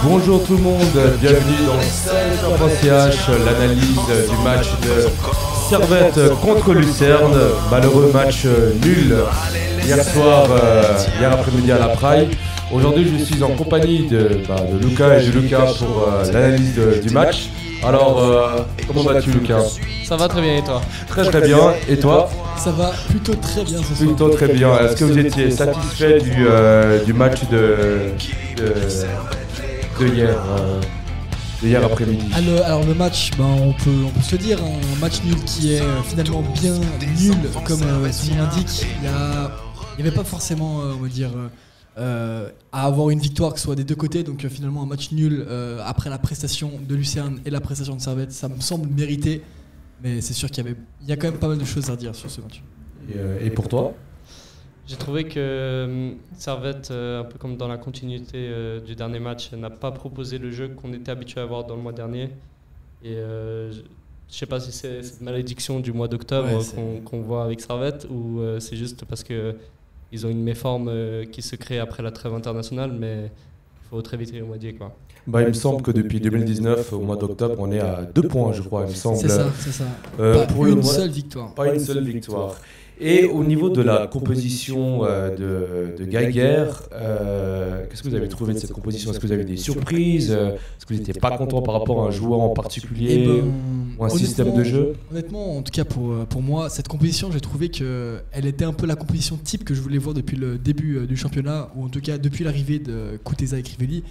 Bonjour tout le monde, bienvenue dans Servette.ch, l'analyse du match de Servette contre Lucerne. Malheureux match nul hier soir, hier après-midi à la Praille. Aujourd'hui je suis en compagnie de Lucas et de Lucas pour l'analyse du match. Alors, comment vas-tu Lucas ? Ça va très bien et toi ? Très bien, et toi ? Ça va plutôt très bien ce soir. Plutôt très bien. Est-ce que vous étiez satisfait du match de hier après-midi? Alors le match, on peut se le dire, un match nul qui est finalement bien nul comme son nom l'indique. Il n'y avait pas forcément, à avoir une victoire que ce soit des deux côtés, donc finalement un match nul après la prestation de Lucerne et la prestation de Servette, ça me semble mérité, mais c'est sûr qu'il y a quand même pas mal de choses à dire sur ce match. Et pour toi ? J'ai trouvé que Servette, un peu comme dans la continuité du dernier match, n'a pas proposé le jeu qu'on était habitué à voir dans le mois dernier. Et je ne sais pas si c'est cette malédiction du mois d'octobre qu'on voit avec Servette ou c'est juste parce qu'ils ont une méforme qui se crée après la trêve internationale, mais il faut très vite y remédier, quoi. Il me semble que depuis 2019, au mois d'octobre, on est à 2 points, je crois, il me semble. C'est ça. Seule victoire. Pas une seule victoire. Et au niveau de la composition de Geiger, qu'est-ce que vous avez trouvé de cette composition ? Est-ce que vous avez des surprises ? Est-ce que vous n'étiez pas content par rapport à un joueur en particulier ou un système de jeu ? Honnêtement, en tout cas pour moi, cette composition, j'ai trouvé qu'elle était un peu la composition type que je voulais voir depuis le début du championnat, ou en tout cas depuis l'arrivée de Kuteza et Crivelli.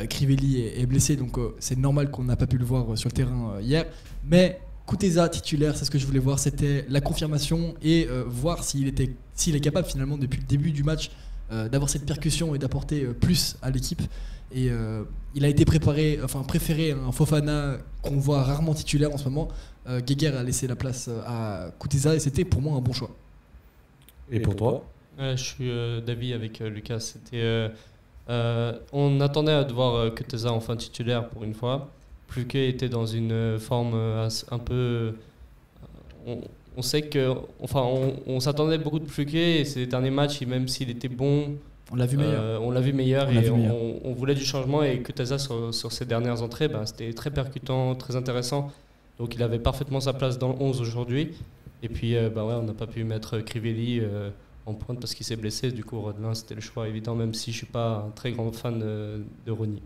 Crivelli est blessé, donc c'est normal qu'on n'a pas pu le voir sur le terrain hier, mais Kuteza titulaire, c'est ce que je voulais voir, c'était la confirmation et voir s'il est capable finalement depuis le début du match d'avoir cette percussion et d'apporter plus à l'équipe. Et il a été préféré un Fofana qu'on voit rarement titulaire en ce moment. Geiger a laissé la place à Kuteza et c'était pour moi un bon choix. Et pour toi ? Je suis d'avis avec Lucas. On attendait de voir Kuteza enfin titulaire pour une fois. Pluquet était dans une forme un peu. On sait que. On s'attendait beaucoup de Pluquet et ces derniers matchs, même s'il était bon. On l'a vu meilleur. On l'a vu meilleur on voulait du changement et Kuteza sur ses dernières entrées, c'était très percutant, très intéressant. Donc il avait parfaitement sa place dans le 11 aujourd'hui. Et puis on n'a pas pu mettre Crivelli en pointe parce qu'il s'est blessé. Du coup, Rodelin, c'était le choix évident, même si je ne suis pas un très grand fan de Rony.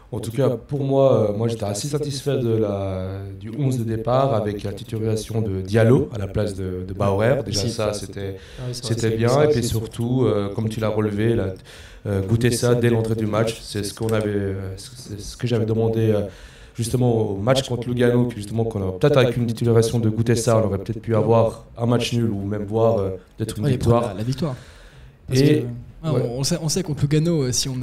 En tout cas, pour moi j'étais assez satisfait du 11 de départ avec la titularisation de Diallo à la place de Bauer. Déjà ça, c'était bien. Et puis surtout, comme tu l'as relevé, goûter ça dès l'entrée du match. C'est ce que j'avais demandé justement au match contre Lugano. Justement, peut-être avec une titularisation de goûter ça, on aurait peut-être pu avoir un match nul ou même voir peut-être une victoire. La victoire. On sait contre Lugano, si on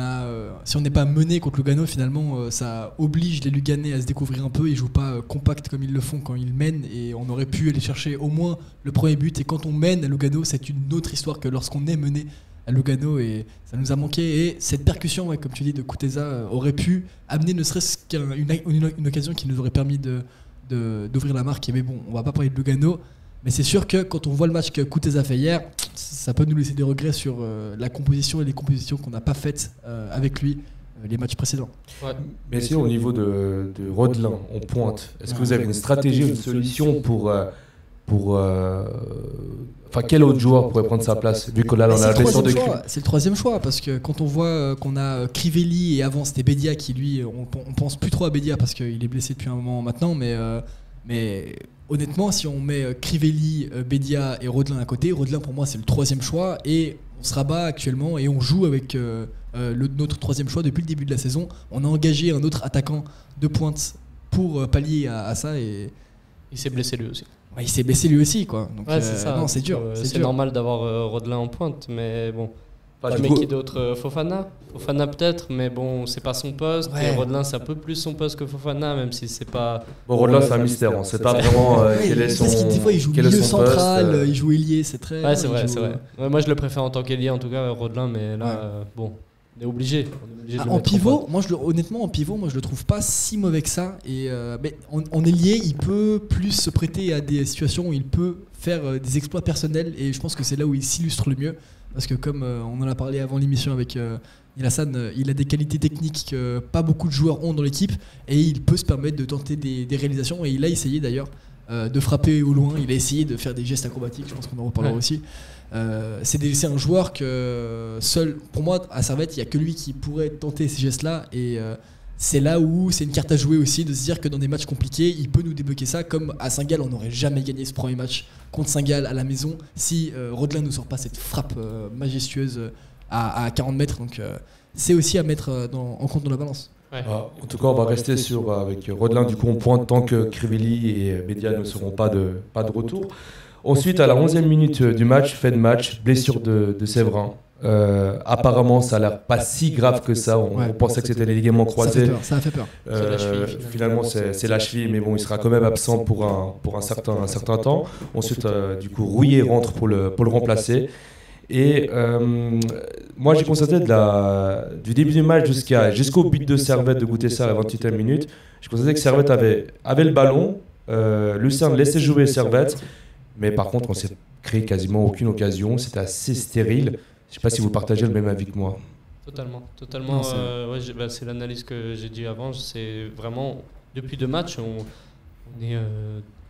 n'est pas mené contre Lugano, finalement, ça oblige les Luganais à se découvrir un peu. Ils jouent pas compact comme ils le font quand ils mènent, et on aurait pu aller chercher au moins le premier but. Et quand on mène à Lugano, c'est une autre histoire que lorsqu'on est mené à Lugano, et ça nous a manqué. Et cette percussion, comme tu dis, de Kuteza aurait pu amener ne serait-ce qu'une occasion qui nous aurait permis d'ouvrir la marque. Mais bon, on va pas parler de Lugano. Mais c'est sûr que quand on voit le match que Kuteza fait hier, ça peut nous laisser des regrets sur la composition et les compositions qu'on n'a pas faites avec lui les matchs précédents. Ouais. Mais si au niveau de Rodelin, on pointe, est-ce que vous avez une stratégie, une solution pour quel autre joueur pourrait prendre sa place vu que là on a la blessure de C'est le troisième choix parce que quand on voit qu'on a Crivelli et avant c'était Bedia qui lui, on pense plus trop à Bedia parce qu'il est blessé depuis un moment maintenant, mais honnêtement, si on met Crivelli, Bedia et Rodelin à côté, Rodelin pour moi c'est le troisième choix et on se rabat actuellement et on joue avec notre troisième choix depuis le début de la saison. On a engagé un autre attaquant de pointe pour pallier à ça et il s'est blessé lui aussi. Ouais, il s'est blessé lui aussi quoi. Donc c'est ça. Non, c'est dur. C'est normal d'avoir Rodelin en pointe, mais bon. Mais qui d'autre ? Fofana peut-être, mais bon, c'est pas son poste. Ouais. Et Rodelin, c'est un peu plus son poste que Fofana, même si c'est pas. Bon, Rodelin, c'est un mystère. On sait pas vraiment quel est son. Parce qu'il des fois, il joue milieu central, il joue ailier, c'est très. Ouais, c'est vrai. Ouais, moi, je le préfère en tant qu'ailier, en tout cas, Rodelin, mais là, bon. On est obligé. En pivot, honnêtement, en pivot, je le trouve pas si mauvais que ça. Et mais en ailier, il peut plus se prêter à des situations où il peut faire des exploits personnels. Et je pense que c'est là où il s'illustre le mieux. parce que comme on en a parlé avant l'émission avec Hassan, il a des qualités techniques que pas beaucoup de joueurs ont dans l'équipe et il peut se permettre de tenter des réalisations et il a essayé d'ailleurs de frapper au loin, il a essayé de faire des gestes acrobatiques, je pense qu'on en reparlera aussi. C'est un joueur que seul, pour moi à Servette, il n'y a que lui qui pourrait tenter ces gestes-là et c'est là où c'est une carte à jouer aussi de se dire que dans des matchs compliqués, il peut nous débloquer ça, comme à Saint-Gall, on n'aurait jamais gagné ce premier match contre Saint-Gall à la maison si Rodelin ne sort pas cette frappe majestueuse à 40 mètres. Donc c'est aussi à mettre en compte dans la balance. Ouais. En tout cas, on va rester avec Rodelin. Du coup, on pointe tant que Crivelli et Média ne seront pas de retour. Ensuite, à la 11e minute du match, fait de match, blessure de Séverin. Apparemment, ça a l'air pas si grave que ça. On pensait que c'était les ligaments croisés. Ça a fait peur. Finalement, c'est la cheville, mais bon, il sera quand même absent pour un certain temps. Ensuite, du coup, Rouillet rentre pour le remplacer. Et moi, j'ai constaté du début du match jusqu'au but de Servette de Goutessart à la 28e minute, j'ai constaté que Servette avait le ballon. Lucerne laissait jouer Servette, mais par contre, on s'est créé quasiment aucune occasion. C'était assez stérile. Je ne sais pas si vous partagez le même avis que moi. Totalement. C'est l'analyse que j'ai dit avant. C'est vraiment, depuis 2 matchs, on est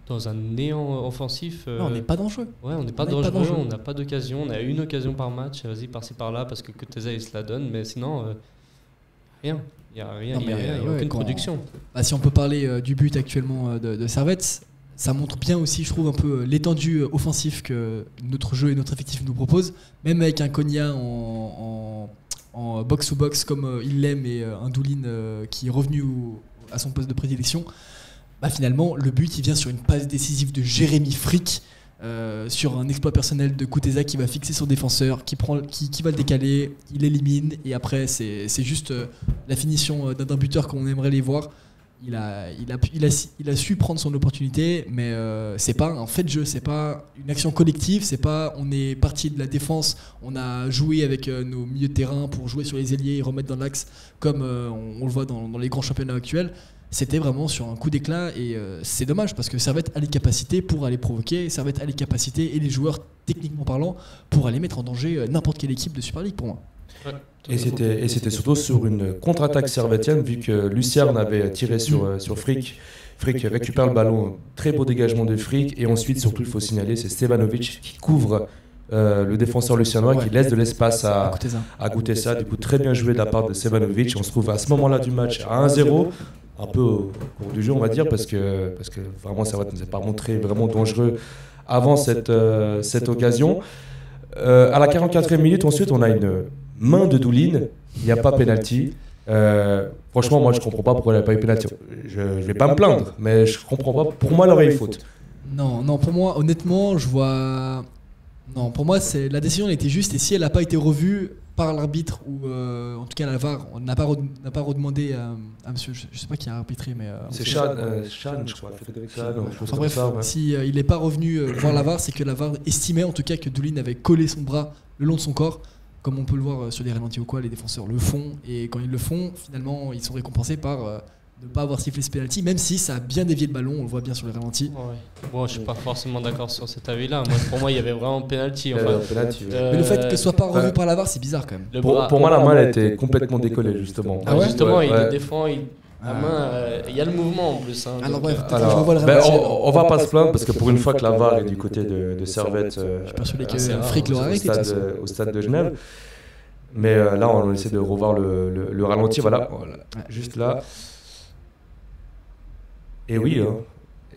dans un néant offensif. Non, on n'est pas dangereux. Ouais, on n'est pas dangereux, on n'a pas d'occasion. On a une occasion par match, vas-y, par-ci par-là, parce que Koteza il se la donne, mais sinon, rien. Il n'y a rien, il n'y a aucune production. Si on peut parler du but actuellement de Servette, ça montre bien aussi, je trouve, un peu l'étendue offensive que notre jeu et notre effectif nous propose. Même avec un Konya en box-to-box comme il l'aime et un Doulin qui est revenu à son poste de prédilection, finalement, le but il vient sur une passe décisive de Jérémy Frick sur un exploit personnel de Kuteza qui va fixer son défenseur, qui va le décaler, il élimine et après c'est juste la finition d'un buteur comme on aimerait les voir. Il a su prendre son opportunité, mais c'est pas un fait de jeu, c'est pas une action collective, c'est pas on est parti de la défense, on a joué avec nos milieux de terrain pour jouer sur les ailiers et remettre dans l'axe comme on le voit dans les grands championnats actuels. C'était vraiment sur un coup d'éclat et c'est dommage parce que Servette a les capacités pour aller provoquer, Servette a les capacités et les joueurs techniquement parlant pour aller mettre en danger n'importe quelle équipe de Super League pour moi. Ouais. Et c'était surtout sur une contre-attaque servettienne, vu que Lucerne avait tiré sur Frick. Frick récupère le ballon, très beau dégagement de Frick, et ensuite, surtout, il faut signaler, c'est Stevanovic qui couvre le défenseur lucernois, qui laisse de l'espace à Goutessart. Du coup, très bien joué de la part de Stevanovic. On se trouve à ce moment-là du match à 1-0, un peu au cours du jeu, on va dire, parce que vraiment, Servette ne nous a pas montré vraiment dangereux avant cette occasion. À la 44e minute, ensuite, on a une main de Doulin, il n'y a pas pénalty. Franchement, moi je comprends pas pourquoi il n'y a pas eu pénalty. Je vais pas me plaindre, mais je comprends pas. Pour moi, il aurait eu faute. Non, pour moi, honnêtement, je vois. Non, pour moi, la décision elle était juste et si elle n'a pas été revue par l'arbitre ou en tout cas la VAR, on n'a pas redemandé à monsieur, je sais pas qui a arbitré, mais. C'est Chan, je crois, Frédéric Chan. Enfin bref, si il n'est pas revenu voir la VAR, c'est que la VAR estimait en tout cas que Doulin avait collé son bras le long de son corps. Comme on peut le voir sur les ralentis ou quoi, les défenseurs le font. Et quand ils le font, finalement, ils sont récompensés par ne pas avoir sifflé ce penalty, même si ça a bien dévié le ballon, on le voit bien sur les ralentis. Ouais. Bon, je suis pas forcément d'accord sur cet avis-là. Pour moi, il y avait vraiment penalty. Mais le fait que ce soit pas revu par la VAR, c'est bizarre quand même. Pour moi, la main, elle était complètement décollée, justement. Ah ouais, justement, il le défend. La main, il y a le mouvement en plus. Alors bref, on va pas se plaindre parce que pour une fois que la VAR est du côté de Servette, je suis persuadé que Frick l'aura arrêté au stade de Genève. Mais là, on essaie de revoir le ralenti. Voilà. Juste là. Et oui,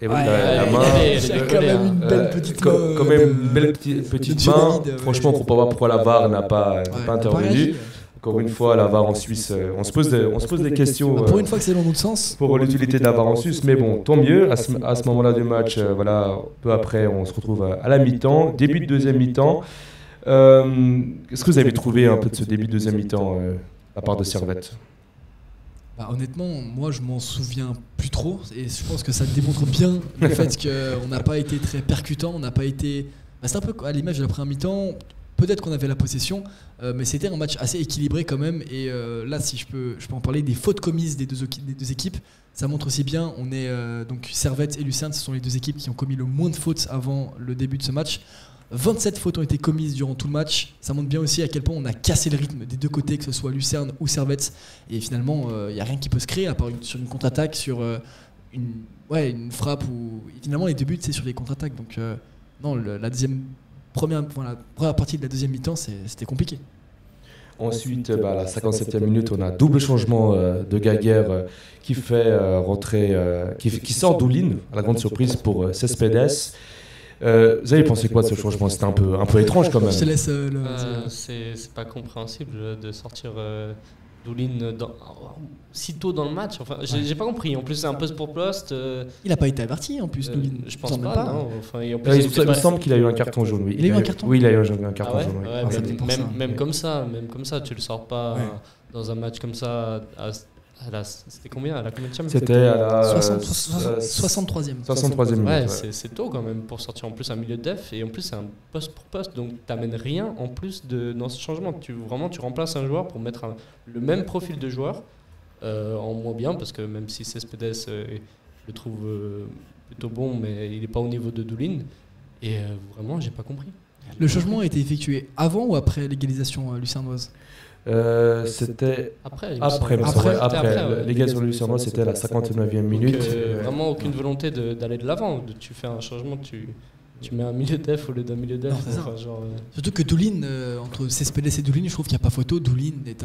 la main. C'est quand même une belle petite main. Quand même une belle petite main. Franchement, on ne comprend pas pourquoi la VAR n'a pas intervenu. Encore une fois, la VAR en Suisse, on se pose des questions. Pour une fois que c'est dans notre sens. Pour l'utilité de la VAR en Suisse, mais bon, tant mieux. À ce moment-là du match, peu après, on se retrouve à la mi-temps, début de deuxième mi-temps. Qu'est-ce que vous avez trouvé un peu de ce début de deuxième mi-temps à part de Servette? Honnêtement, moi je m'en souviens plus trop et je pense que ça démontre bien le fait qu'on n'a pas été très percutant, on n'a pas été. C'est un peu à l'image de la première mi-temps. Peut-être qu'on avait la possession, mais c'était un match assez équilibré quand même. Et là, si je peux en parler des fautes commises des deux équipes. Ça montre aussi bien. On est donc Servette et Lucerne, ce sont les deux équipes qui ont commis le moins de fautes avant le début de ce match. 27 fautes ont été commises durant tout le match. Ça montre bien aussi à quel point on a cassé le rythme des deux côtés, que ce soit Lucerne ou Servette. Et finalement, il n'y a rien qui peut se créer à part sur une contre-attaque, sur une frappe. Et finalement, les deux buts, c'est sur les contre-attaques. Donc, non, la première partie de la deuxième mi-temps, c'était compliqué. Ensuite, à la 57e minute, on a double changement de Gaguerre qui fait rentrer, qui sort Doulin, à la grande surprise pour Cespedes. Vous avez pensé quoi de ce changement? C'était un peu étrange quand même. Je te laisse c'est pas compréhensible de sortir Doulin si tôt dans le match. Enfin, j'ai pas compris. En plus, c'est un poste pour poste. Il a pas été averti en plus, Doulin. Je pense pas. Non. Enfin, il me semble qu'il a eu un carton jaune. Oui. Il a eu un carton. Oui, il a eu un carton jaune. Ouais, même comme ça, tu le sors pas dans un match comme ça. C'était combien? À la combienième? C'était à la 63e. 63e minute. Ouais, c'est tôt quand même pour sortir en plus un milieu de def, et en plus c'est un poste pour poste, donc t'amènes rien en plus dans ce changement. Tu remplaces un joueur pour mettre le même profil de joueur en moins bien, parce que même si Cespedes je le trouve plutôt bon, mais il n'est pas au niveau de Doulin, et vraiment j'ai pas compris. Le changement a été effectué avant ou après l'égalisation lucernoise? C'était après. L'égalisation lucernoise, c'était à la 59e minute. Donc, vraiment aucune volonté d'aller de l'avant. Tu fais un changement, tu mets un milieu def au lieu d'un milieu def. Surtout que Doulin, entre Cespedes et Doulin, je trouve qu'il n'y a pas photo. Doulin est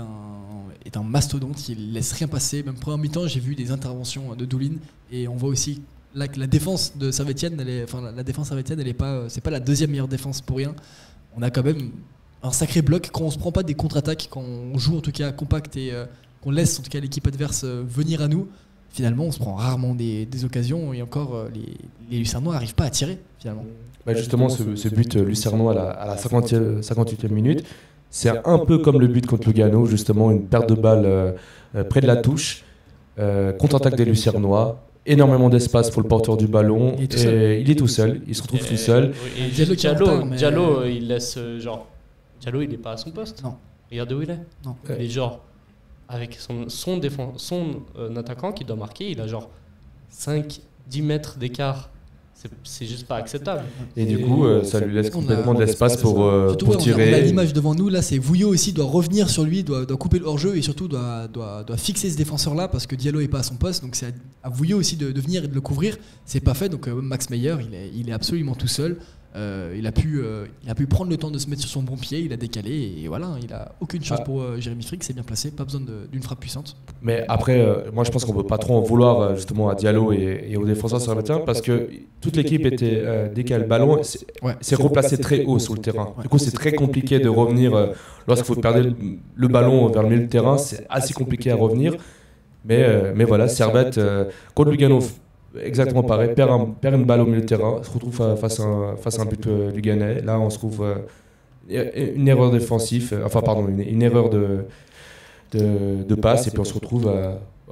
un mastodonte, il laisse rien passer. Même première mi-temps, j'ai vu des interventions de Doulin, et on voit aussi là que la défense de Servetienne, la défense servétienne, c'est pas la deuxième meilleure défense pour rien. On a quand même un sacré bloc quand on se prend pas des contre-attaques, quand on joue en tout cas compact et qu'on laisse en tout cas l'équipe adverse venir à nous. Finalement, on se prend rarement des occasions, et encore les Lucernois n'arrivent pas à tirer finalement. Justement, ce but lucernois à la 58e minute, c'est un peu comme le but contre Lugano, justement une perte de balle près de la touche, contre-attaque des Lucernois. Énormément d'espace pour le porteur du ballon, il est tout seul, il se retrouve tout seul. Diallo, il laisse Diallo, il n'est pas à son poste. Non. Regardez où il est. Non. Il est avec son attaquant qui doit marquer, il a 5-10 mètres d'écart. C'est juste pas acceptable. Et du coup, ça lui laisse complètement de l'espace pour tirer. On a l'image devant nous, là, c'est Vouillot aussi doit revenir sur lui, doit couper le hors-jeu, et surtout doit fixer ce défenseur-là, parce que Diallo n'est pas à son poste. Donc c'est à Vouillot aussi de venir et de le couvrir. C'est pas fait, donc Max Meyer, il est absolument tout seul. Il a pu prendre le temps de se mettre sur son bon pied, il a décalé, et voilà, il a aucune chance pour Jérémy Frick, c'est bien placé, pas besoin d'une frappe puissante. Mais après, moi je pense qu'on peut pas trop en vouloir justement à Diallo et aux défenseurs servétiens, parce que toute l'équipe était dès qu'il y a le ballon, c'est replacé très haut sur le terrain. Du coup, c'est très compliqué de revenir lorsqu'il faut perdre le ballon vers le milieu du terrain, c'est assez compliqué à revenir. Mais voilà, Servette contre Lugano. Exactement pareil, perd une balle au milieu de terrain, se retrouve face à un but luganais. Là, on se trouve une erreur défensive, une erreur de passe, et puis on se retrouve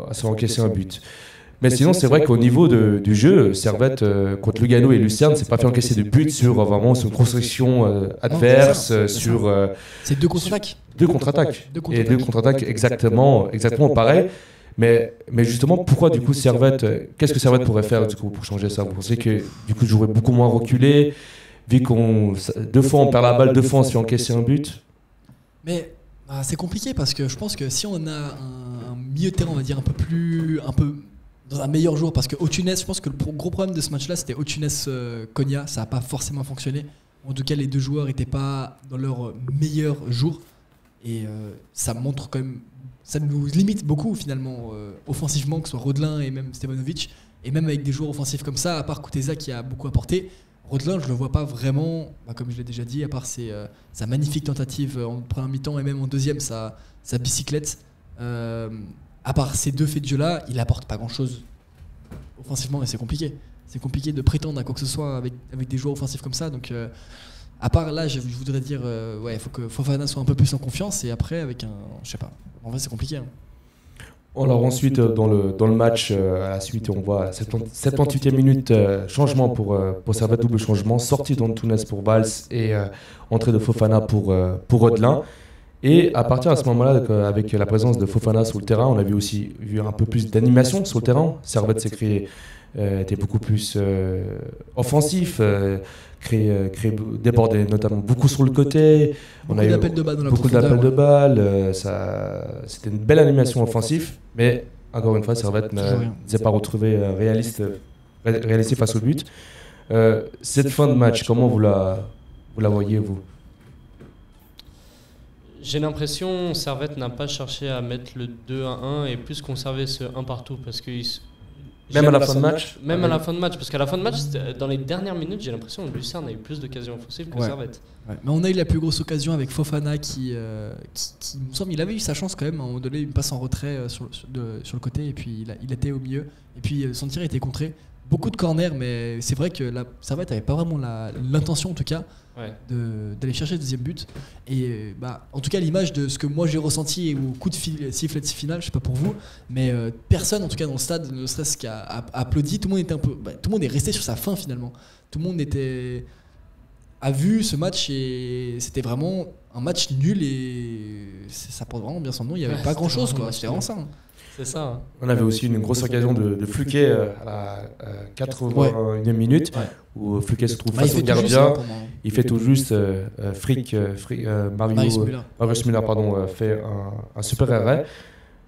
à se encaisser un but. Mais sinon, c'est vrai qu'au niveau du jeu, Servette contre Lugano et Lucerne, c'est pas fait encaisser de but sur une construction adverse, sur. C'est deux contre-attaques. Deux contre-attaques exactement pareil. Mais justement, pourquoi du coup qu'est-ce que Servette pourrait faire du coup pour changer ça? Vous pensez que du coup jouer beaucoup moins reculé, vu deux fois on perd la balle, deux fois on se fait encaisser un but? Mais c'est compliqué, parce que je pense que si on a un milieu de terrain, on va dire un peu dans un meilleur jour, parce que Otunes, je pense que le gros problème de ce match-là, c'était Otunes-Konya, ça n'a pas forcément fonctionné. En tout cas, les deux joueurs n'étaient pas dans leur meilleur jour, et ça montre quand même. Ça nous limite beaucoup finalement offensivement, que ce soit Rodelin et même Stevanovic, et même avec des joueurs offensifs comme ça, à part Kuteza qui a beaucoup apporté. Rodelin, je le vois pas vraiment, comme je l'ai déjà dit, à part sa magnifique tentative en première mi-temps et même en deuxième, sa bicyclette. À part ces deux faits de jeu-là, il apporte pas grand-chose offensivement, et c'est compliqué. C'est compliqué de prétendre à quoi que ce soit avec des joueurs offensifs comme ça. Donc, à part là, je voudrais dire, il faut que Fofana soit un peu plus en confiance, et après, je sais pas. En vrai, c'est compliqué. Alors ensuite, dans le match, à la suite, on voit 78e minute, changement pour Servette, double changement, sortie d'Antunes pour Valls et entrée de Fofana pour Rodelin. Et à partir de ce moment-là, avec la présence de Fofana sur le terrain, on a vu un peu plus d'animation sur le terrain. Servette était beaucoup plus offensif, déborder notamment beaucoup sur le côté. Beaucoup d'appels de balles dans la beaucoup profondeur. d'appels de balles. C'était une belle animation offensive, mais encore une fois, Servette ne s'est pas retrouvé réaliste face au but. Cette fin de match, comment vous la voyez, vous? J'ai l'impression que Servette n'a pas cherché à mettre le 2-1 et plus conserver ce 1 partout parce que même à la fin de match. Même à la fin de match, parce qu'à la fin de match, dans les dernières minutes, j'ai l'impression que Lucerne a eu plus d'occasions offensives que Servette. Ouais. Mais on a eu la plus grosse occasion avec Fofana qui me semble, il avait eu sa chance quand même. À un moment donné, une passe en retrait sur le côté et puis il était au milieu. Et puis son tir était contré. Beaucoup de corners, mais c'est vrai que la Servette n'avait pas vraiment l'intention en tout cas d'aller chercher le deuxième but. Et en tout cas, l'image de ce que moi j'ai ressenti au coup de sifflet final, je sais pas pour vous, mais personne en tout cas dans le stade ne serait-ce qu'à applaudi. Tout le monde était tout le monde est resté sur sa faim finalement. Tout le monde a vu ce match et c'était vraiment un match nul et ça porte vraiment bien son nom. Il n'y avait pas grand-chose quoi. C'était vraiment ça. C'est ça. On avait aussi une grosse occasion de Fluquet à la 81e minute où Fluquet se trouve face au gardien. Il fait tout juste. Marius Müller fait un super arrêt.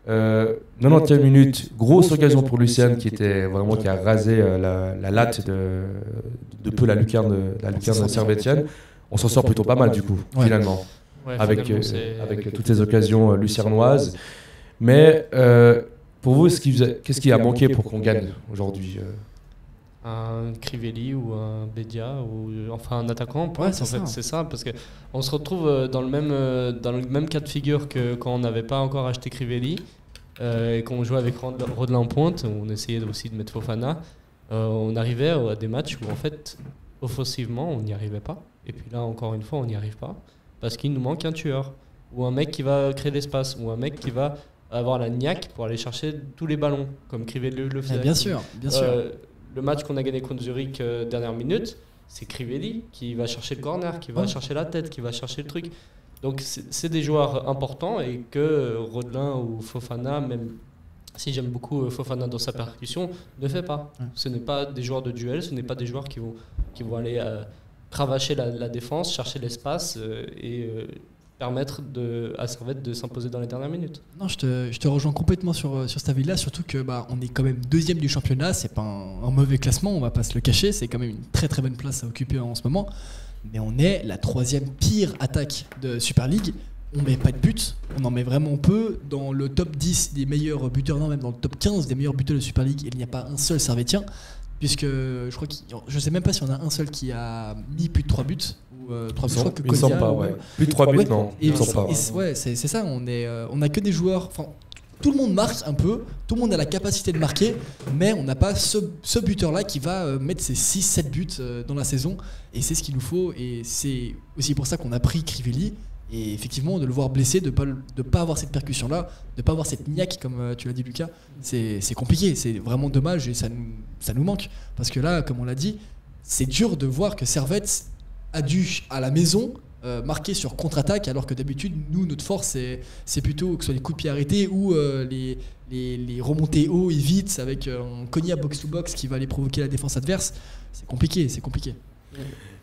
90e minute, grosse occasion pour Lucerne qui a rasé la latte de peu la lucarne servettienne. On s'en sort plutôt pas mal du coup finalement avec toutes ces occasions lucernoises. Mais pour vous, qu'est-ce qui a manqué pour qu'on gagne aujourd'hui? Un Crivelli ou un Bedia ou enfin un attaquant. C'est ça parce que on se retrouve dans le même cas de figure que quand on n'avait pas encore acheté Crivelli et qu'on jouait avec Rodelin en pointe. On essayait aussi de mettre Fofana. On arrivait à des matchs où en fait offensivement on n'y arrivait pas. Et puis là encore une fois on n'y arrive pas parce qu'il nous manque un tueur ou un mec qui va créer l'espace ou un mec qui va avoir la niaque pour aller chercher tous les ballons, comme Crivelli le fait. Bien sûr. Le match qu'on a gagné contre Zurich dernière minute, c'est Crivelli qui va chercher le corner, qui va chercher la tête, qui va chercher le truc. Donc c'est des joueurs importants et que Rodelin ou Fofana, même si j'aime beaucoup Fofana dans sa percussion, ne fait pas. Ce n'est pas des joueurs de duel, ce n'est pas des joueurs qui vont aller cravacher la défense, chercher l'espace et permettre à Servette de s'imposer dans les dernières minutes. Non, je te rejoins complètement sur cet avis-là, surtout que on est quand même deuxième du championnat, c'est pas un mauvais classement, on va pas se le cacher, c'est quand même une très très bonne place à occuper en ce moment, mais on est la troisième pire attaque de Super League, on met pas de but, on en met vraiment peu, dans le top 10 des meilleurs buteurs, non même dans le top 15 des meilleurs buteurs de Super League, il n'y a pas un seul Servettien, puisque je sais même pas si on a un seul qui a mis plus de 3 buts. Je crois que il ne semble pas, plus de 3 buts, non. Il semble pas. C'est ça, on a que des joueurs. Tout le monde marque un peu, tout le monde a la capacité de marquer, mais on n'a pas ce buteur-là qui va mettre ses 6-7 buts dans la saison. Et c'est ce qu'il nous faut. Et c'est aussi pour ça qu'on a pris Crivelli. Et effectivement, de le voir blessé, de pas avoir cette percussion-là, de pas avoir cette niaque, comme tu l'as dit, Lucas, c'est compliqué. C'est vraiment dommage et ça nous manque. Parce que là, comme on l'a dit, c'est dur de voir que Servette a dû, à la maison, marquer sur contre-attaque, alors que d'habitude, nous, notre force, c'est plutôt que ce soit les coups de pied arrêtés ou les remontées haut et vite avec un cognac box-to-box qui va aller provoquer la défense adverse. C'est compliqué.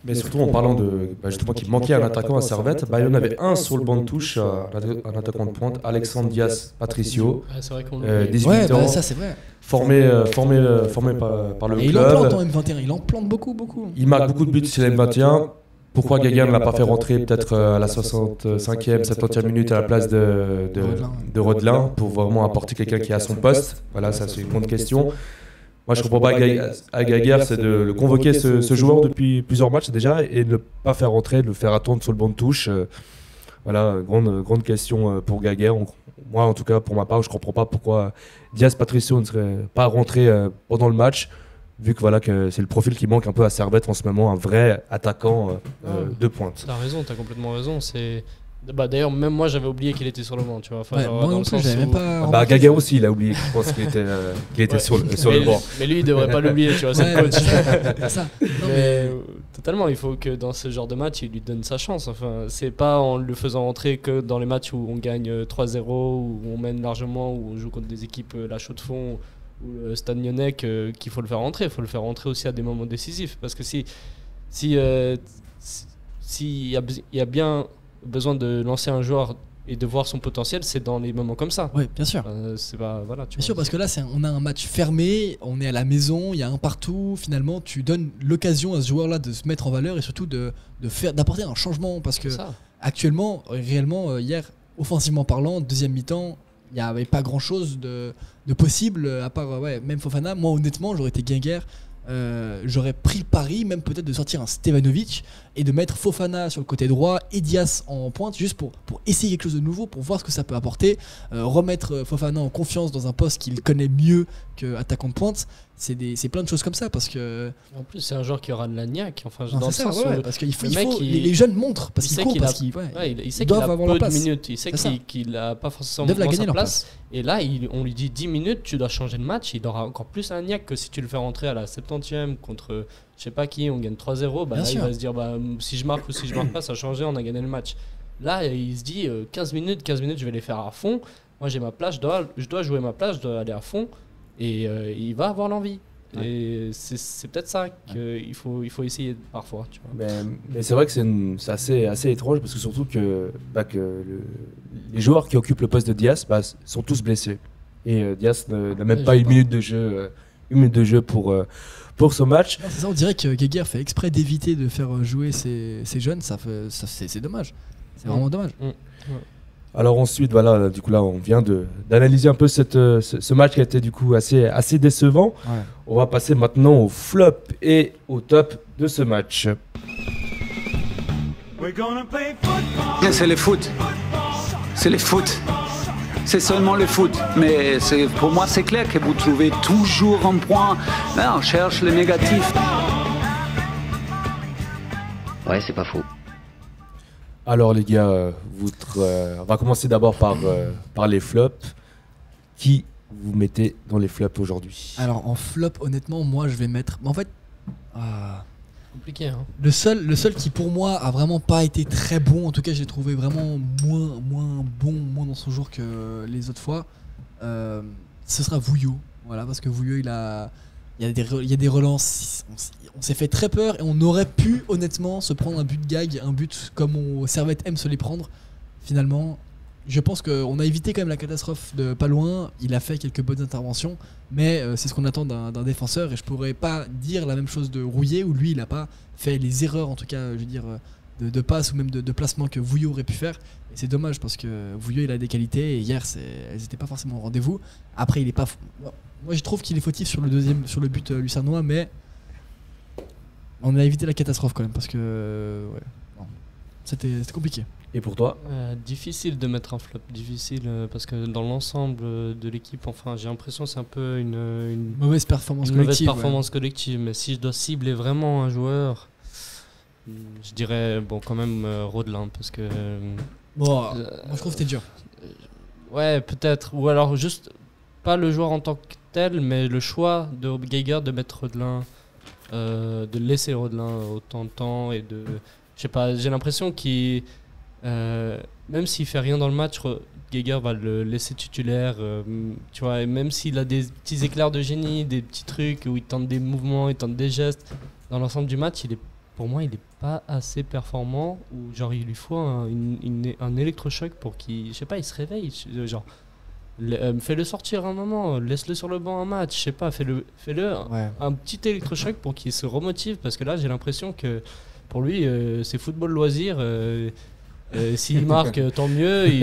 Mais surtout en parlant de justement qu'il manquait un attaquant à Servette, il y en avait un sur le banc de touche, un attaquant de pointe, Alexandre Dias Patricio, 18 ans, ça c'est vrai. Formé par le club. Il en plante en M21, il en plante beaucoup. Il marque beaucoup de buts sur la M21. Pourquoi Gaguin ne l'a pas fait rentrer peut-être à la 65e, 70e minute à la place de Rodelin pour vraiment apporter quelqu'un qui est à son poste? Voilà, ça c'est une grande question. Moi, je ne comprends pas à Gaguerre, c'est de le convoquer ce joueur depuis plusieurs matchs déjà et de ne pas faire rentrer, de le faire attendre sur le banc de touche. Voilà, grande question pour Gaguerre. Moi, en tout cas, pour ma part, je ne comprends pas pourquoi Dias Patricio ne serait pas rentré pendant le match, vu que c'est le profil qui manque un peu à Servette en ce moment, un vrai attaquant de pointe. Tu as raison, tu as complètement raison. D'ailleurs, même moi, j'avais oublié qu'il était sur le banc. Tu vois. Moi non plus, j'avais même pas. Gaguerre aussi, il a oublié. Je pense qu'il était sur le banc. Mais lui, il devrait pas l'oublier, tu vois, c'est le coach. Ça. Mais totalement, il faut que dans ce genre de match, il lui donne sa chance. Enfin, c'est pas en le faisant rentrer que dans les matchs où on gagne 3-0, où on mène largement, où on joue contre des équipes la chaux de fond ou le Stade Lyonnais qu'il faut le faire rentrer. Il faut le faire rentrer aussi à des moments décisifs. Parce que si s'il y a bien besoin de lancer un joueur et de voir son potentiel, c'est dans les moments comme ça. Oui, bien sûr. C'est pas, voilà, bien sûr, parce que là, on a un match fermé, on est à la maison, il y a un partout. Finalement, tu donnes l'occasion à ce joueur-là de se mettre en valeur et surtout d'apporter un changement. Parce que actuellement, réellement, hier, offensivement parlant, deuxième mi-temps, il n'y avait pas grand-chose de possible, à part même Fofana. Moi, honnêtement, j'aurais été Guinguer. J'aurais pris le pari même peut-être de sortir un Stevanovic et de mettre Fofana sur le côté droit et Dias en pointe juste pour essayer quelque chose de nouveau, pour voir ce que ça peut apporter, remettre Fofana en confiance dans un poste qu'il connaît mieux qu'attaquant de pointe. C'est plein de choses comme ça parce que en plus c'est un joueur qui aura de la niaque, enfin dans le sens où parce qu'il faut les jeunes montrent parce qu'ils courent, parce qu'ils il sait qu'il a peu de minutes, il sait qu'il a pas forcément sa place. Et là on lui dit 10 minutes, tu dois changer de match, il aura encore plus un niaque que si tu le fais rentrer à la 70e contre je sais pas qui, on gagne 3-0, là il va se dire si je marque ou si je marque pas, ça a changé, on a gagné le match. Là il se dit 15 minutes je vais les faire à fond, moi j'ai ma place, je dois jouer ma place, je dois aller à fond. Et il va avoir l'envie. Ouais. Et c'est peut-être ça qu'il faut essayer parfois. Tu vois. Mais c'est vrai que c'est assez étrange parce que surtout que les joueurs qui occupent le poste de Dias sont tous blessés. Et Dias n'a même pas une minute de jeu pour ce match. C'est ça, on dirait que Guéguer fait exprès d'éviter de faire jouer ces jeunes. C'est dommage. C'est vraiment dommage. Ouais. Alors ensuite, voilà, du coup là, on vient d'analyser un peu ce match qui a été du coup assez décevant. Ouais. On va passer maintenant au flop et au top de ce match. C'est le foot. C'est le foot. C'est seulement le foot. Mais pour moi, c'est clair que vous trouvez toujours un point. Là, on cherche le négatif. Ouais, c'est pas faux. Alors les gars, on va commencer d'abord par les flops. Qui vous mettez dans les flops aujourd'hui? Alors en flop, honnêtement, moi je vais mettre... En fait, compliqué. Hein. Le seul qui pour moi a vraiment pas été très bon, en tout cas j'ai trouvé vraiment moins bon, moins dans son jour que les autres fois, ce sera Vouillot. Voilà, parce que Vouillot, il y a des relances, on s'est fait très peur et on aurait pu honnêtement se prendre un but de gag, un but comme Servette aime se les prendre. Finalement, je pense qu'on a évité quand même la catastrophe de pas loin. Il a fait quelques bonnes interventions, mais c'est ce qu'on attend d'un défenseur. Et je pourrais pas dire la même chose de Rouillet, où lui il a pas fait les erreurs, en tout cas, je veux dire, de passe ou même de placement que Vouillot aurait pu faire. Et c'est dommage parce que Vouillot il a des qualités et hier elles n'étaient pas forcément au rendez-vous. Après il est pas. Moi je trouve qu'il est fautif sur le but lucernois, mais on a évité la catastrophe quand même parce que c'était compliqué. Et pour toi? Difficile de mettre un flop, parce que dans l'ensemble de l'équipe, enfin j'ai l'impression que c'est un peu une mauvaise performance collective. Mais si je dois cibler vraiment un joueur, je dirais quand même Rodelin, parce que moi je trouve que c'était dur. Ouais, peut-être, ou alors juste pas le joueur en tant que tel, mais le choix de Geiger de mettre Rodelin, de laisser Rodelin autant de temps et de, je sais pas, j'ai l'impression qu'il même s'il fait rien dans le match, Geiger va le laisser titulaire, tu vois, et même s'il a des petits éclairs de génie, des petits trucs où il tente des mouvements, il tente des gestes, dans l'ensemble du match, pour moi, il est pas assez performant, ou genre il lui faut un électrochoc pour qu'il, je sais pas, il se réveille, genre fais-le sortir un moment, laisse-le sur le banc un match, je sais pas, fais-le un petit électrochoc pour qu'il se remotive, parce que là j'ai l'impression que pour lui c'est football loisir, s'il marque tant mieux, il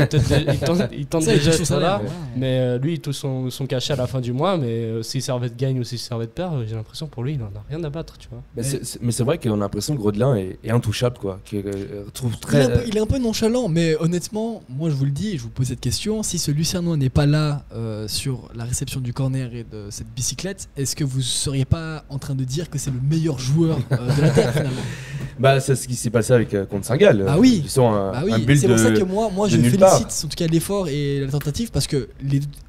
tente des gestes là, mais lui il touche son cachet à la fin du mois, mais si Servette gagne ou si Servette perd, j'ai l'impression pour lui il n'en a rien à battre, tu vois. Mais c'est vrai qu'on a l'impression que Rodelin est intouchable, quoi. Il est un peu nonchalant, mais honnêtement, moi je vous le dis, je vous pose cette question, si ce Lucernois n'est pas là sur la réception du corner et de cette bicyclette, est-ce que vous seriez pas en train de dire que c'est le meilleur joueur de la Terre finalement? C'est ce qui s'est passé contre Saint-Gall. Ah oui. Ils sont c'est pour ça que moi je félicite en tout cas l'effort et la tentative, parce que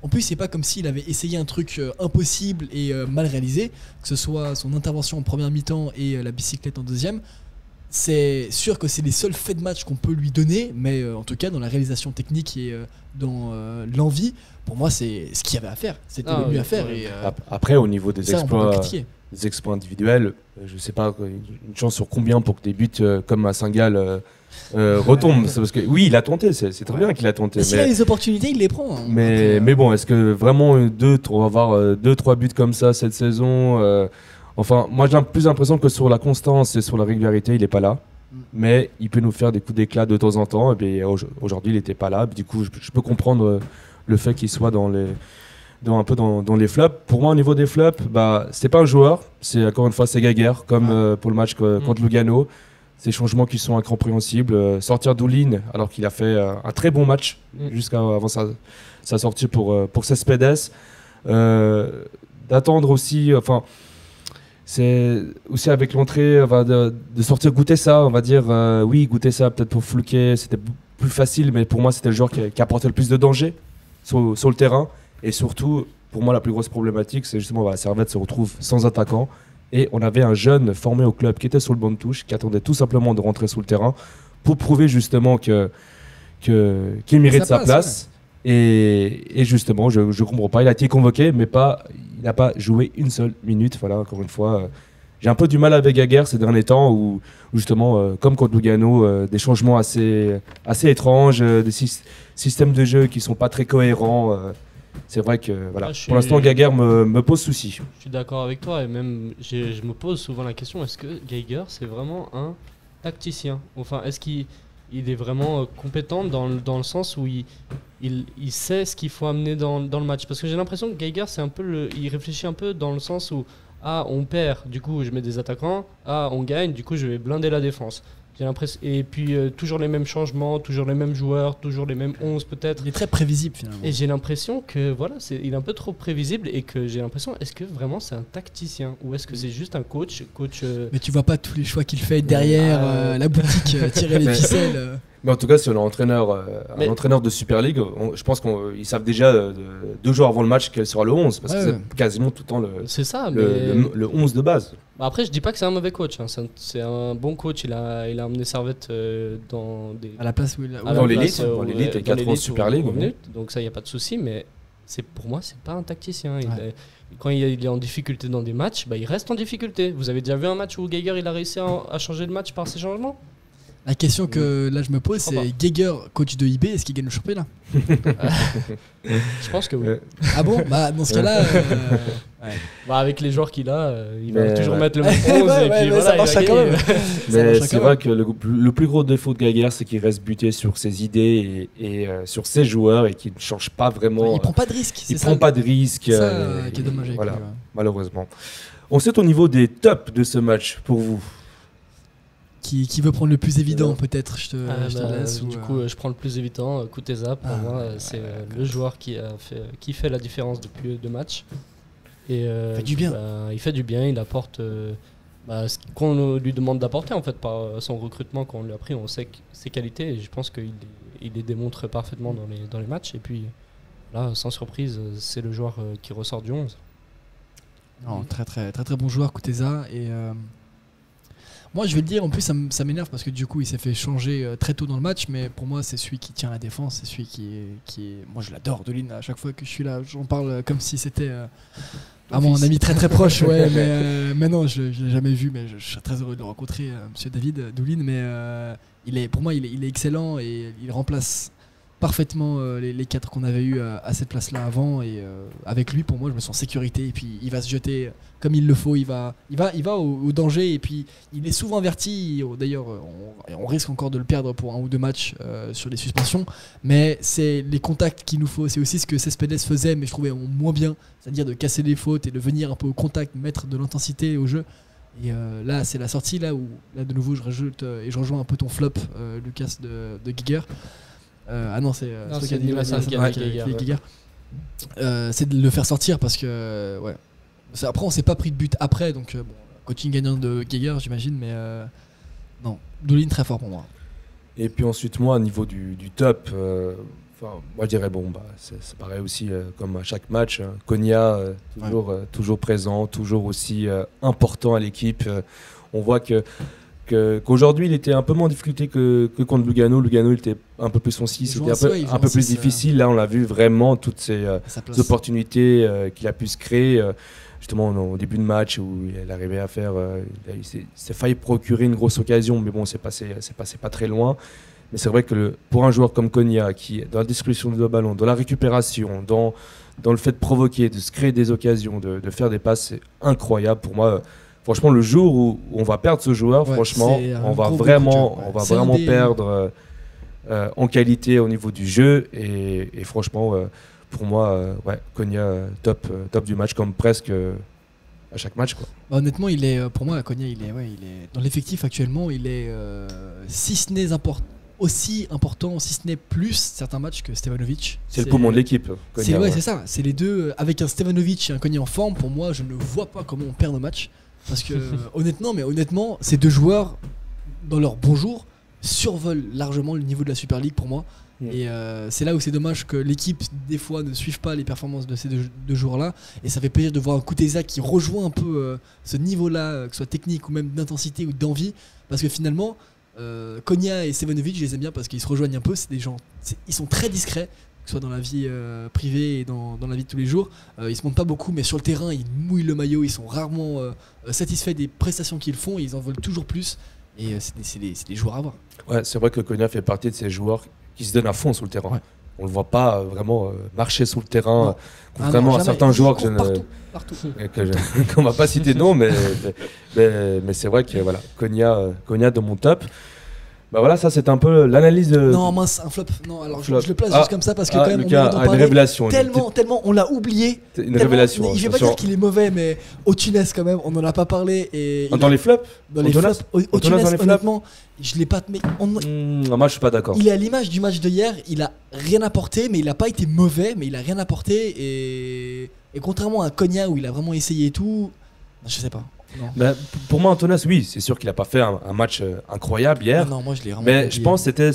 en plus c'est pas comme s'il avait essayé un truc impossible et mal réalisé, que ce soit son intervention en première mi-temps et la bicyclette en deuxième. C'est sûr que c'est les seuls faits de match qu'on peut lui donner, mais en tout cas dans la réalisation technique et dans l'envie, pour moi c'est ce qu'il y avait à faire, c'était le mieux à faire. Et après au niveau des exploits, des exploits individuels. Je sais pas, une chance sur combien pour que des buts comme à Saint-Gall retombent. C'est parce que oui, il a tenté, c'est très bien qu'il a tenté. S'il a les opportunités, il les prend. Hein. Mais bon, est-ce que vraiment on va avoir 2-3 buts comme ça cette saison Enfin, moi j'ai plus l'impression que sur la constance et sur la régularité, il n'est pas là. Mais il peut nous faire des coups d'éclat de temps en temps. Et bien, aujourd'hui, il n'était pas là. Du coup, je peux comprendre le fait qu'il soit un peu dans les flops. Pour moi, au niveau des flops, c'est pas un joueur. C'est encore une fois, c'est Gaguerre, comme pour le match contre Lugano. Ces changements qui sont incompréhensibles. Sortir Doulin, alors qu'il a fait un très bon match jusqu'avant sa sortie pour Cespedes. D'attendre aussi... c'est aussi avec l'entrée de sortir Gutesa, on va dire. Oui, Gutesa peut-être pour Fluquet, c'était plus facile, mais pour moi, c'était le joueur qui apportait le plus de danger sur le terrain. Et surtout, pour moi, la plus grosse problématique, c'est justement la Servette se retrouve sans attaquant. Et on avait un jeune formé au club qui était sur le banc de touche, qui attendait tout simplement de rentrer sur le terrain pour prouver justement qu'il mérite sa place. Ouais. Et justement, je ne comprends pas. Il a été convoqué, mais il n'a pas joué une seule minute. Voilà, encore une fois. J'ai un peu du mal avec Gaguerre ces derniers temps, où justement, comme contre Lugano, des changements assez étranges, des systèmes de jeu qui ne sont pas très cohérents. C'est vrai que pour l'instant, Gaguerre me pose souci. Je suis d'accord avec toi, et même je me pose souvent la question, est-ce que Gaguerre, c'est vraiment un tacticien ? Enfin, est-ce qu'il est vraiment compétent dans le sens où il sait ce qu'il faut amener dans le match ? Parce que j'ai l'impression que Gaguerre, il réfléchit un peu dans le sens où on perd, du coup je mets des attaquants, on gagne, du coup je vais blinder la défense. J'ai l'impression, et puis toujours les mêmes changements, toujours les mêmes joueurs, toujours les mêmes 11 peut-être. Il est très prévisible finalement. Et j'ai l'impression que il est un peu trop prévisible, et que j'ai l'impression, est-ce que vraiment c'est un tacticien ou est-ce que c'est juste un coach Mais tu vois pas tous les choix qu'il fait derrière la boutique, tirer les ficelles. Mais en tout cas, si on a un entraîneur de Super League, je pense qu'ils savent déjà 2 jours avant le match quel sera le 11, parce que c'est quasiment tout le temps le 11 de base. Après, je dis pas que c'est un mauvais coach, hein. C'est un bon coach. Il a amené Servette à la place où il dans l'élite, et 4 ans Super League. Donc ça, il n'y a pas de souci, mais pour moi, c'est pas un tacticien. Quand il est en difficulté dans des matchs, il reste en difficulté. Vous avez déjà vu un match où Geiger il a réussi à changer le match par ses changements ? La question que là je me pose, c'est Geiger, coach de IB, est-ce qu'il gagne le championnat ? Je pense que oui. Ah bon ? Dans ce cas-là, avec les joueurs qu'il a, il va toujours mettre le même 11 et puis voilà, ça marche quand même. Mais c'est vrai que le plus gros défaut de Geiger, c'est qu'il reste buté sur ses idées et sur ses joueurs, et qu'il ne change pas vraiment. Il prend pas de risque. Il prend pas de risque. C'est ça qui est dommage. Voilà, malheureusement. On sait au niveau des tops de ce match pour vous. Qui veut prendre le plus évident, peut-être je te laisse. Du coup, je prends le plus évident. Kuteza, pour moi, c'est le joueur qui fait la différence depuis 2 matchs. Et, il fait du bien. Il fait du bien, il apporte ce qu'on lui demande d'apporter en fait par son recrutement. Quand on lui a pris, on sait ses qualités, et je pense qu'il les démontre parfaitement dans les matchs. Et puis là, sans surprise, c'est le joueur qui ressort du 11. Non, très très très très bon joueur, Kuteza. Et moi, je vais le dire, en plus, ça m'énerve parce que du coup, il s'est fait changer très tôt dans le match, mais pour moi, c'est celui qui tient la défense, c'est celui qui est... Moi, je l'adore, Doulin. À chaque fois que je suis là, j'en parle comme si c'était mon ami très très proche. Ouais, mais non, je l'ai jamais vu, mais je suis très heureux de le rencontrer, Monsieur David Doulin. Mais pour moi, il est excellent, et il remplace parfaitement les 4 qu'on avait eu à cette place-là avant, et avec lui, pour moi, je me sens en sécurité, et puis il va se jeter comme il le faut, il va au danger, et puis il est souvent averti. D'ailleurs, on risque encore de le perdre pour 1 ou 2 matchs sur les suspensions, mais c'est les contacts qu'il nous faut. C'est aussi ce que Cespedes faisait, mais je trouvais moins bien, c'est-à-dire de casser les fautes et de venir un peu au contact, mettre de l'intensité au jeu. Et là, c'est la sortie, là où là, de nouveau je rajoute et je rejoins un peu ton flop, Lucas, de Geiger. Non, c'est Geiger. C'est de le faire sortir parce que après on s'est pas pris de but après, donc coaching gagnant de Geiger, j'imagine, mais non, Doulin très fort pour moi. Et puis ensuite, moi, au niveau du top, moi je dirais c'est pareil aussi comme à chaque match, Konya toujours présent, toujours aussi important à l'équipe. On voit qu'aujourd'hui il était un peu moins en difficulté que contre Lugano. Lugano, il était un peu plus foncé, c'était un peu plus difficile. Là, on l'a vu vraiment toutes ces opportunités qu'il a pu se créer. justement au début de match où il arrivait à faire, il s'est failli procurer une grosse occasion, mais bon, c'est passé pas très loin. Mais c'est vrai que pour un joueur comme Konya, qui est dans la distribution de ballon, dans la récupération, dans le fait de provoquer, de se créer des occasions, de faire des passes, c'est incroyable pour moi. Franchement, le jour où on va perdre ce joueur, franchement, on va vraiment perdre en qualité au niveau du jeu. Et franchement, pour moi, Konya, top du match, comme presque à chaque match, quoi. Bah, honnêtement, pour moi, Konya, il est dans l'effectif actuellement, il est si ce n'est aussi important, si ce n'est plus certains matchs que Stevanovic. C'est le poumon de l'équipe. C'est ça. C'est les deux. Avec un Stevanovic et un Konya en forme, pour moi, je ne vois pas comment on perd nos matchs. Parce que honnêtement, ces deux joueurs, dans leur bon jour, survolent largement le niveau de la Super League pour moi. Et c'est là où c'est dommage que l'équipe des fois ne suive pas les performances de ces deux joueurs-là. Et ça fait plaisir de voir un Kuteza qui rejoint un peu ce niveau-là, que ce soit technique ou même d'intensité ou d'envie. Parce que finalement, Konya et Stevanovic, je les aime bien parce qu'ils se rejoignent un peu. C'est des gens, ils sont très discrets, que ce soit dans la vie privée et dans la vie de tous les jours. Ils se montrent pas beaucoup, mais sur le terrain, ils mouillent le maillot. Ils sont rarement satisfaits des prestations qu'ils font et ils en veulent toujours plus. Et c'est des joueurs à voir. Ouais, c'est vrai que Konya fait partie de ces joueurs qui se donnent à fond sur le terrain. Ouais. On le voit pas vraiment marcher sur le terrain, contrairement à certains joueurs qu'on va pas citer de nom, mais c'est vrai que voilà, Konya dans mon top. Bah voilà, ça c'est un peu l'analyse de... Non mince, un flop. Non, alors je le place juste comme ça parce que quand même Lucas, on a une révélation. Tellement on l'a oublié. Une révélation. Je vais pas dire qu'il est mauvais, mais Otunes quand même, on en a pas parlé. Et dans les flops. Otunes, honnêtement, je l'ai pas... Mais moi je suis pas d'accord. Il est à l'image du match de hier, il a rien apporté, mais il a pas été mauvais, mais il a rien apporté. Et contrairement à Konya où il a vraiment essayé et tout, je sais pas. Bah, pour moi, Antonas, oui, c'est sûr qu'il n'a pas fait un match incroyable hier. Non, moi je l'ai vraiment mais je pense que c'était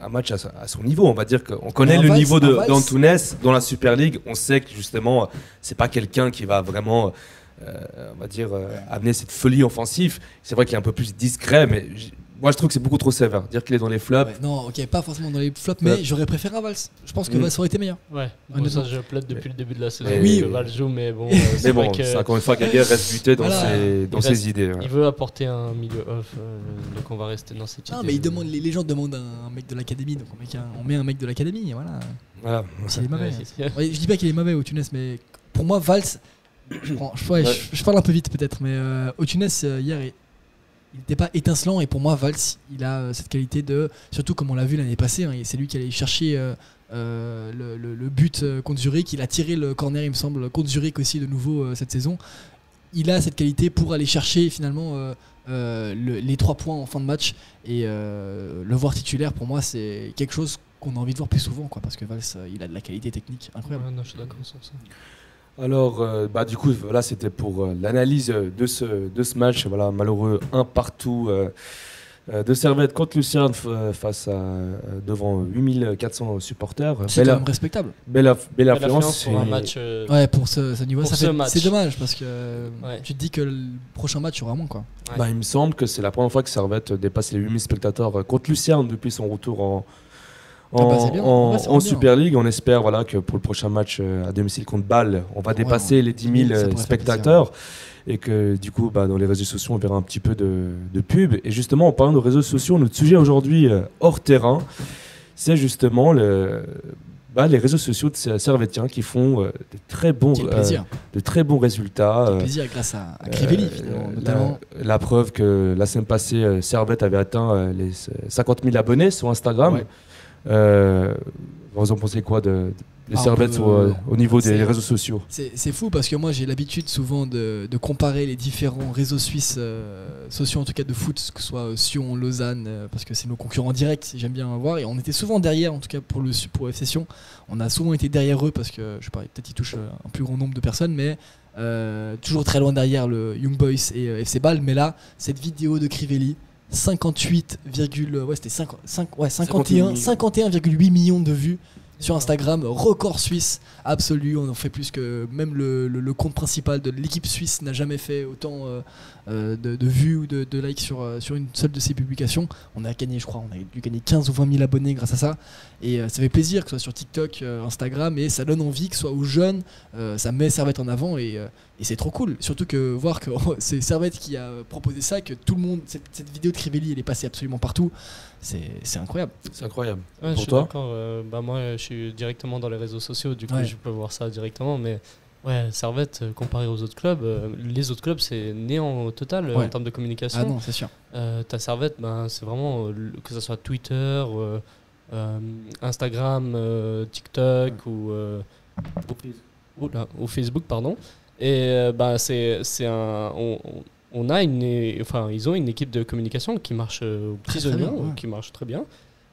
un match à son niveau. On va dire qu'on connaît le niveau d'Antunes dans la Super League. On sait que justement, c'est pas quelqu'un qui va vraiment, on va dire, amener cette folie offensive. C'est vrai qu'il est un peu plus discret, mais moi je trouve que c'est beaucoup trop sévère. Dire qu'il est dans les flops. Ouais, non, ok, pas forcément dans les flops, mais j'aurais préféré un Valls. Je pense que Valls aurait été meilleur. Ouais, bon, ça je plaide depuis le début de la saison. Oui, que Valls joue, mais bon. C'est encore une fois qu'Aguirre reste buté dans ses idées. Il veut apporter un milieu off, donc on va rester dans cette idée. Non, mais les gens demandent un mec de l'académie, donc on met un mec de l'académie, voilà. S'il est mauvais. Ouais, je dis pas qu'il est mauvais, Otunes, mais pour moi, Valls, je parle un peu vite peut-être, mais Otunes, hier, il n'était pas étincelant et pour moi Valls il a cette qualité de, surtout comme on l'a vu l'année passée, c'est lui qui allait chercher le but contre Zurich, il a tiré le corner il me semble contre Zurich aussi de nouveau cette saison. Il a cette qualité pour aller chercher finalement les 3 points en fin de match et le voir titulaire pour moi c'est quelque chose qu'on a envie de voir plus souvent quoi, parce que Valls il a de la qualité technique incroyable. Ouais, non, je suis d'accord sur ça. Alors, du coup, voilà, c'était pour l'analyse de ce match. Voilà, malheureux 1 partout de Servette contre Lucerne face à devant 8400 supporters. C'est quand même respectable. Belle affluence pour un match. Ouais, pour ce niveau, pour c'est dommage parce que tu te dis que le prochain match il y aura moins quoi. Ouais. Bah, il me semble que c'est la première fois que Servette dépasse les 8000 spectateurs contre Lucerne depuis son retour en Super League. On espère que pour le prochain match à domicile contre Bâle, on va dépasser les 10 000 spectateurs et que du coup dans les réseaux sociaux on verra un petit peu de pub. Et justement en parlant de réseaux sociaux, notre sujet aujourd'hui hors terrain, c'est justement les réseaux sociaux de ces Servettiens qui font de très bons résultats. Quel plaisir grâce à Crivelli notamment. La preuve que la semaine passée Servette avait atteint les 50 000 abonnés sur Instagram. Ouais. Vous en pensez quoi des Servettes au niveau des réseaux sociaux? C'est fou parce que moi j'ai l'habitude souvent de comparer les différents réseaux suisses sociaux en tout cas de foot, que ce soit Sion, Lausanne, parce que c'est nos concurrents directs, j'aime bien voir, et on était souvent derrière en tout cas pour FC Sion, on a souvent été derrière eux parce que je sais pas, peut-être ils touchent un plus grand nombre de personnes, mais toujours très loin derrière le Young Boys et FC Bâle. Mais là cette vidéo de Crivelli 51,8 millions de vues sur Instagram, record suisse absolu. On en fait plus que même le compte principal de l'équipe suisse n'a jamais fait autant de vues ou de likes sur une seule de ses publications. On a gagné, je crois, on a dû gagner 15 ou 20 000 abonnés grâce à ça. Et ça fait plaisir que ce soit sur TikTok, Instagram, et ça donne envie que ce soit aux jeunes, ça met Servette en avant. Et Et c'est trop cool, surtout que voir que c'est Servette qui a proposé ça, que tout le monde, cette vidéo de Crivelli, elle est passée absolument partout. C'est incroyable. C'est incroyable. Ouais, pour je suis toi d'accord. Moi, je suis directement dans les réseaux sociaux, du coup, je peux voir ça directement. Mais ouais, Servette, comparé aux autres clubs, les autres clubs, c'est néant total en termes de communication. Ah non, c'est sûr. Ta Servette, c'est vraiment, que ce soit Twitter, Instagram, TikTok ou Facebook, pardon. Et ils ont une équipe de communication qui marche aux petits oignons, qui marche très bien.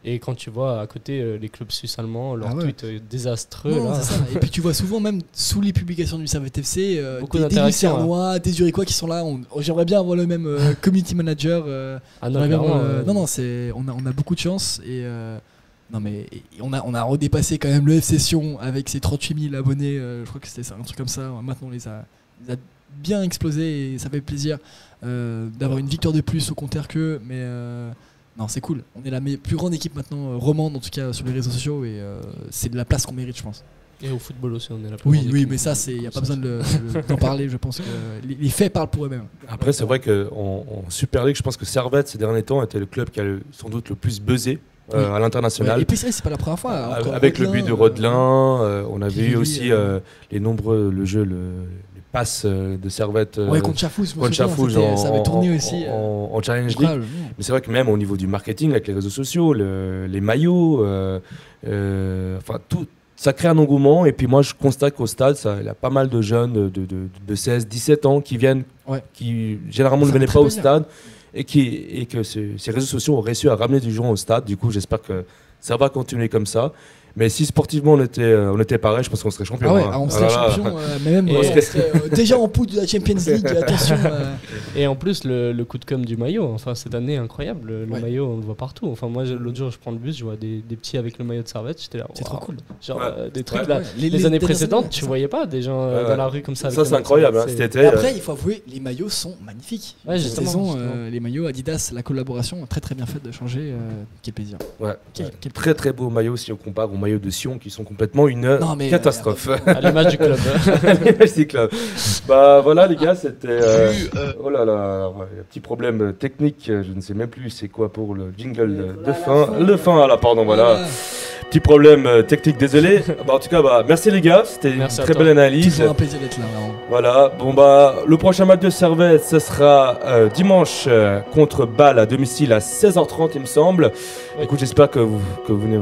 Et quand tu vois à côté les clubs suisses allemands, leurs tweets désastreux. Non, c'est ça. Et puis tu vois souvent, même sous les publications du Servette FC, des Lucernois, des Zurichois qui sont là. J'aimerais bien avoir le même community manager. On a beaucoup de chance. Et non, mais on a redépassé quand même le FC Sion avec ses 38 000 abonnés. Je crois que c'était ça, un truc comme ça. Maintenant, on les a bien explosés et ça fait plaisir d'avoir une victoire de plus au compteur qu'eux. Mais non, c'est cool. On est la plus grande équipe maintenant romande, en tout cas sur les réseaux sociaux, et c'est de la place qu'on mérite, je pense. Et au football aussi, on est la plus grande équipe. Oui, mais ça, il n'y a pas besoin d'en parler. Je pense que les faits parlent pour eux-mêmes. Après, c'est vrai qu'en Super League, je pense que Servette, ces derniers temps, était le club qui a sans doute le plus buzzé. À l'international. Et puis c'est pas la première fois. Avec le but de Rodelin, on avait eu aussi les passes de Servette. Contre Chafouz, ça avait tourné aussi. En Challenge League. Mais c'est vrai que même au niveau du marketing, avec les réseaux sociaux, les maillots, tout, ça crée un engouement. Et puis moi, je constate qu'au stade, il y a pas mal de jeunes de 16, 17 ans qui viennent, qui généralement ne venaient pas au stade. Et que ces réseaux sociaux ont réussi à ramener du gens au stade. Du coup, j'espère que ça va continuer comme ça. Mais si sportivement on était pareil, je pense qu'on serait champion. On serait champion, mais même on serait déjà en poule de la Champions League. Attention. Et en plus, le coup de com' du maillot, enfin cette année incroyable. Le maillot, on le voit partout. Enfin moi, l'autre jour, je prends le bus, je vois des petits avec le maillot de Servette. J'étais là. C'est trop cool. Genre des trucs là. Les années précédentes, tu voyais pas des gens dans la rue comme ça. Ça, c'est incroyable. Après, il faut avouer, les maillots sont magnifiques. Cette saison, les maillots Adidas, la collaboration très très bien faite de changer. Quel plaisir. Très très beau maillot si on compare au maillot de Sion qui sont complètement une catastrophe. À l'image du club. À l'image du club. Bah voilà les gars, c'était oh là là, un petit problème technique, je ne sais même plus c'est quoi pour le jingle de fin. Le fin, là pardon, voilà. Petit problème technique, désolé. En tout cas, merci les gars, c'était une très belle analyse. C'est un plaisir d'être là. Vraiment. Voilà, le prochain match de Servette, ce sera dimanche contre Bâle à domicile à 16h30 il me semble. Écoute, j'espère que vous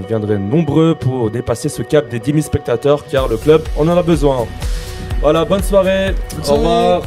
viendrez nombreux pour dépasser ce cap des 10 000 spectateurs car le club en a besoin. Voilà, bonne soirée. Au revoir. Wow.